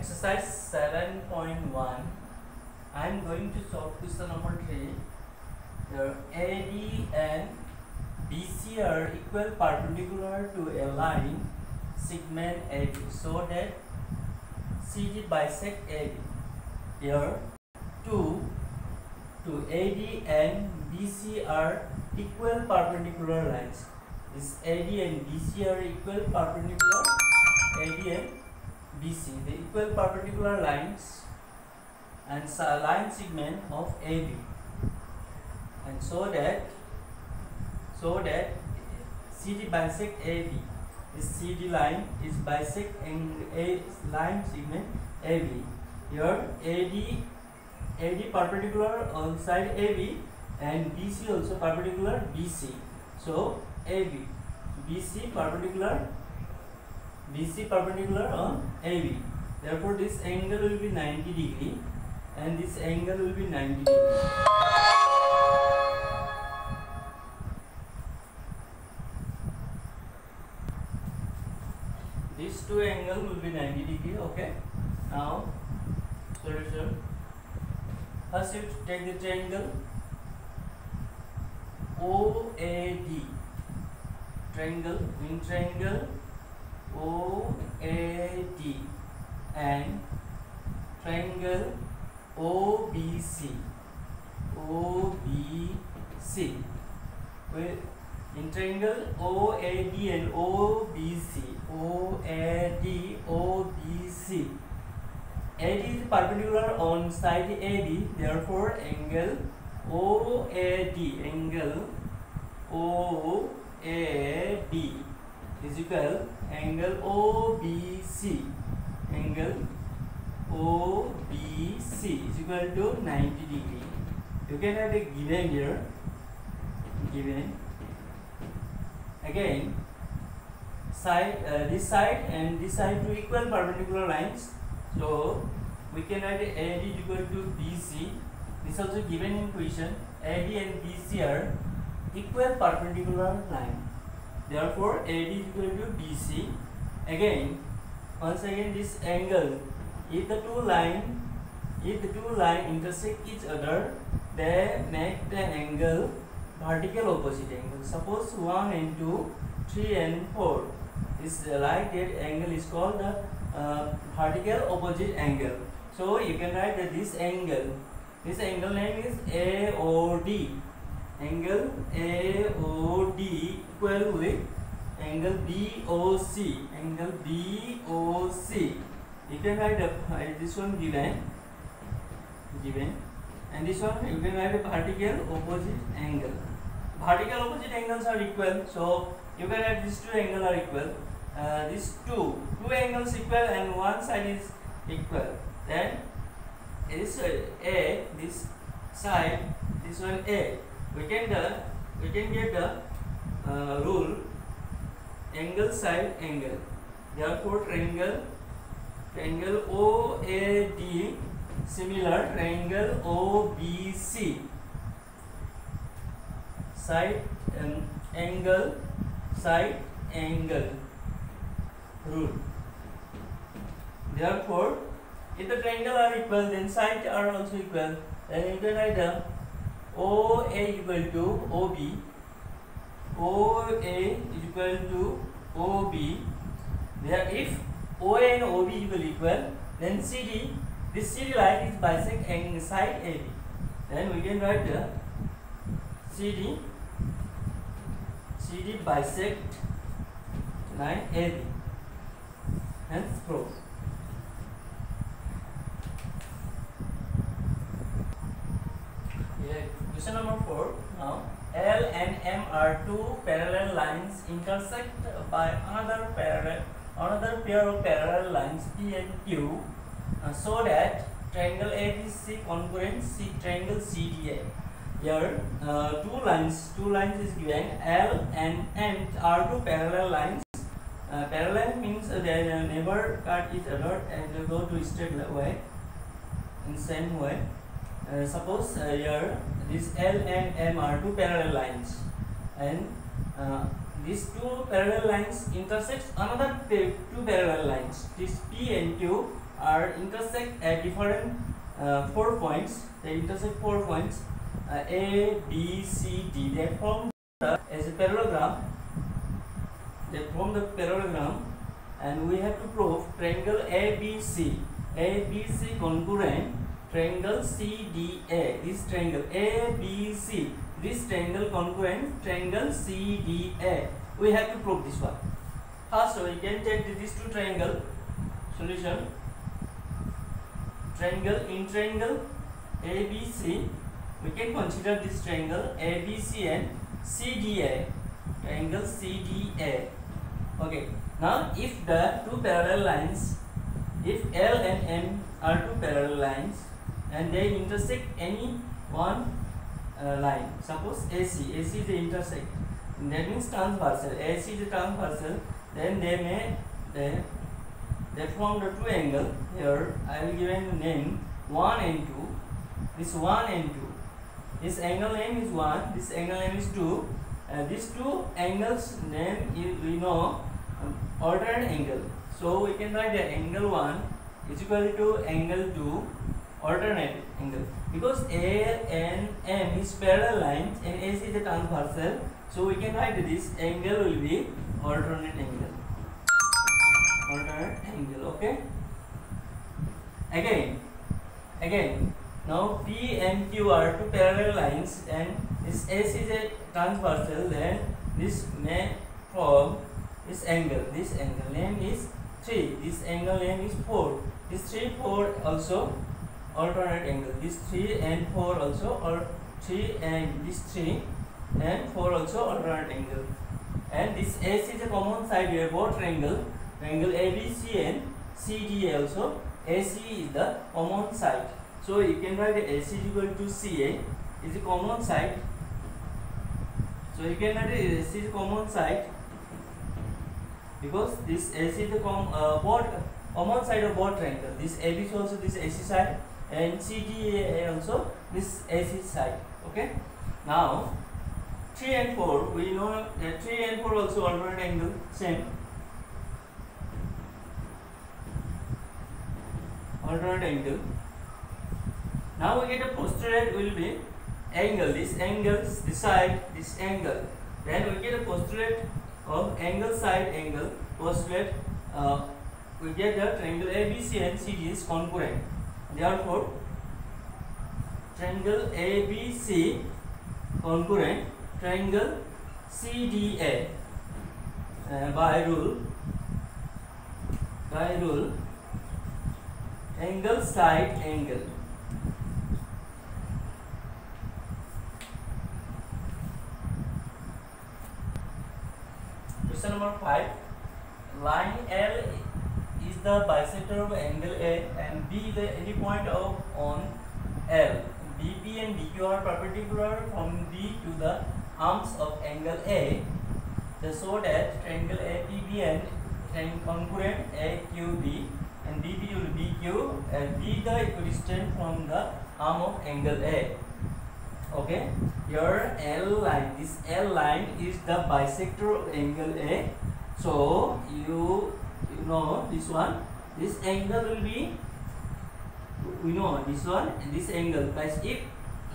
exercise 7.1. I am going to solve question number 3. Here AD and BC are equal perpendicular to a line segment AB so that CD bisect AB. Here to AD and BC are equal perpendicular lines. This AD and BC are equal perpendicular. AD and BC, the equal perpendicular lines and line segment of AB, and so that CD bisect AB. This CD line is bisect a line segment AB. Here AD perpendicular on side AB and BC also perpendicular BC. So AB, BC perpendicular on AB. Therefore, this angle will be 90 degree and this angle will be 90 degree. These two angles will be 90 degree. Okay. Now, solution. First, you take the triangle OAD. Triangle OAD and triangle OBC. In triangle OAD and OBC, AD is perpendicular on side AB. Therefore, angle OAD is equal angle OBC. Angle OBC is equal to 90 degree. You can have a given here. Again, this side and this side to equal perpendicular lines. So we can write AD is equal to BC. This also given in question. AD and BC are equal perpendicular line. Therefore, AD is equal to BC. Again, once again, this angle, if the two line intersect each other, they make the angle vertical opposite angle. Suppose 1 and 2, 3 and 4 is like that angle is called the vertical opposite angle. So you can write that this angle name is AOD. Angle AOD equal with angle BOC. You can write this one given, and this one you can write a vertical opposite angle. Vertical opposite angles are equal, so you can write these two angles are equal. These two angles equal and one side is equal. Then this A, this side, this one A. We can get the rule angle side angle. Therefore, triangle OAD similar triangle OBC. Side angle rule. Therefore, if the triangle are equal, then sides are also equal. Then you can write the OA equal to OB. OA is equal to OB. There, if OA and OB equal, then CD, this CD line is bisect side AB. Then we can write the CD bisect line AB. Hence, proof. Question number 4. Now, L and M are two parallel lines intersect by another pair of parallel lines P and Q, so that triangle ABC congruent triangle CDA. Here, two lines is given. L and M are two parallel lines. Parallel means they never cut each other and they go to straight way in same way. Suppose here this L and M are two parallel lines, and these two parallel lines intersect another two parallel lines. This P and Q are intersect at different 4 points. They intersect 4 points A, B, C, D. They form as a parallelogram. They form the parallelogram, and we have to prove triangle ABC. ABC congruent triangle CDA. This triangle ABC. This triangle congruent triangle CDA. We have to prove this one. First, we can take these two triangle solution. Triangle in triangle ABC, we can consider this triangle ABC and CDA. Triangle CDA. Okay. Now, if the two parallel lines, if L and M are two parallel lines, and they intersect any one line, suppose AC is the intersect, that means transversal. AC is the transversal. Then they form the two angle. Here I will give a name 1 and 2. This 1 and 2. This angle name is 1. This angle name is 2. These two angles name is, we know, alternate angle. So we can write the angle 1 is equal to angle 2 alternate angle, because A and M is parallel lines and AC is a transversal. So we can write this angle will be alternate angle. Alternate angle. Okay. Again. Now P and Q are two parallel lines, and this AC is a transversal. Then this may form this angle. This angle name is 3. This angle name is 4. This 3, 4 also alternate angle. This 3 and 4 also, or 3 and this 3 and 4 also alternate angle. And this AC is a common side here, both triangle ABC and CDA also. AC is the common side. So you can write AC is equal to CA is a common side. So you can write AC is a common side, because this AC is the common side of both triangle. This AB is also this AC side, and CDA also this AC side. Okay. Now 3 and 4, we know that 3 and 4 also alternate angle, same alternate angle. Now we get a postulate will be angle. This angles, this side, this angle. Then we get a postulate of angle side angle. Postulate we get the triangle ABC and CD is congruent. Therefore, triangle ABC congruent triangle CDA by rule angle side angle. Question number 5. Line L is the bisector of angle A, and B is any point on L. BP and BQ are perpendicular from B to the arms of angle A. So that triangle APB and congruent AQB, and BP will be BQ and B the equidistant from the arm of angle A. Okay, your L line, this L line is the bisector of angle A. So you know this one, this angle will be, we know this one and this angle. Guys, if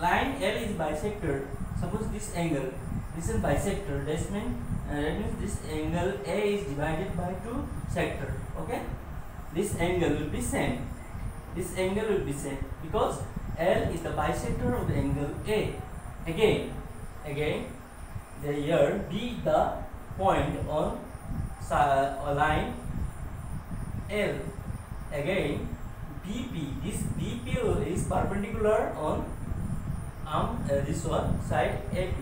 line L is bisector, suppose this angle, this is bisector, that means this angle A is divided by 2 sectors. Okay, this angle will be same. This angle will be same because L is the bisector of the angle A. Again, the here B the point on line L. Again, BP, this BP is perpendicular on this one side AP.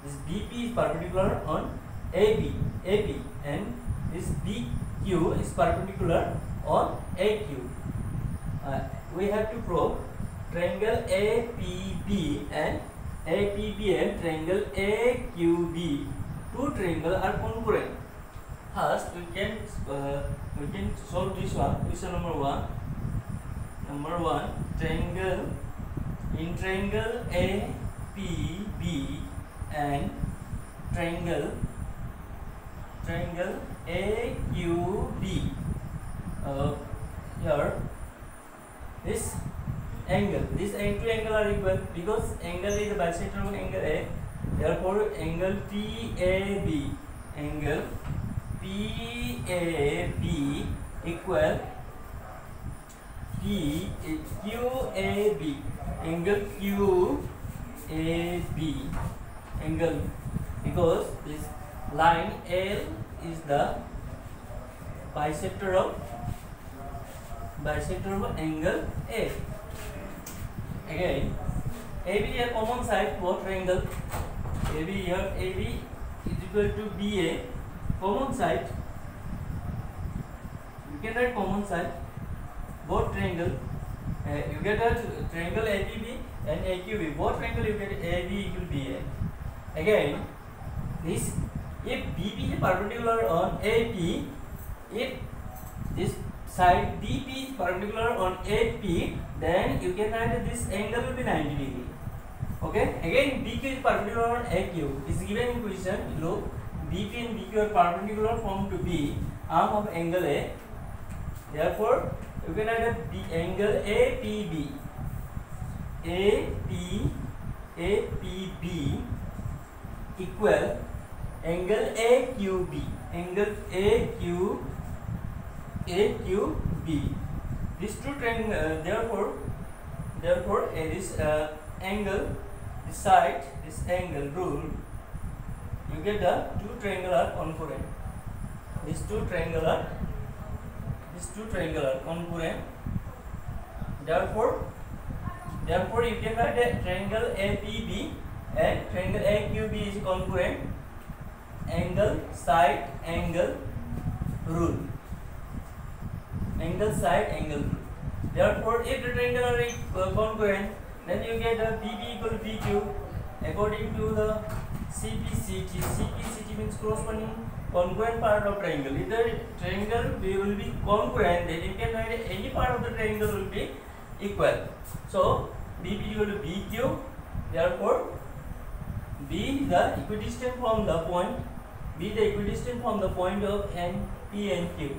This BP is perpendicular on AB, and this BQ is perpendicular on AQ. We have to prove triangle APB and triangle AQB. Two triangles are congruent. First, we can solve this one. Question number 1. Number 1, triangle in triangle APB and triangle AQB. Here this angle. These two angles are equal because angle is the bisector of angle A. Therefore, angle PAB, angle PAB equal QAB, angle QAB, angle, because this line L is the bisector of angle A. Again, AB is a common side, both triangle. AB here, AB is equal to BA, common side. You can write common side, both triangle. You get a triangle ABB and AQB. Both triangle you get AB equal BA. Again, this, if BP is perpendicular on AP, if this side DP is perpendicular on AP, then you can write this angle will be 90 degree. Okay. Again, BQ is perpendicular on AQ. Is given in question below. BP and BQ are perpendicular form to B, arm of angle A. Therefore, you can write angle APB. APB equal angle AQB. Angle AQB. These two triangles. Therefore, this angle, this side, this angle rule, you get the two triangles are congruent. These two triangles are congruent. Therefore, you can write a triangle APB and triangle AQB is congruent. Angle side angle rule. Angle side angle rule. Therefore, if the triangle are congruent, then you get a BB equal to BQ according to the CPCT. CPCT means corresponding congruent part of triangle. If the triangle will be congruent, then you can write any part of the triangle will be equal. So, BB equal to BQ. Therefore, B is the equidistant from the point. B is the equidistant from the point of N, P and Q.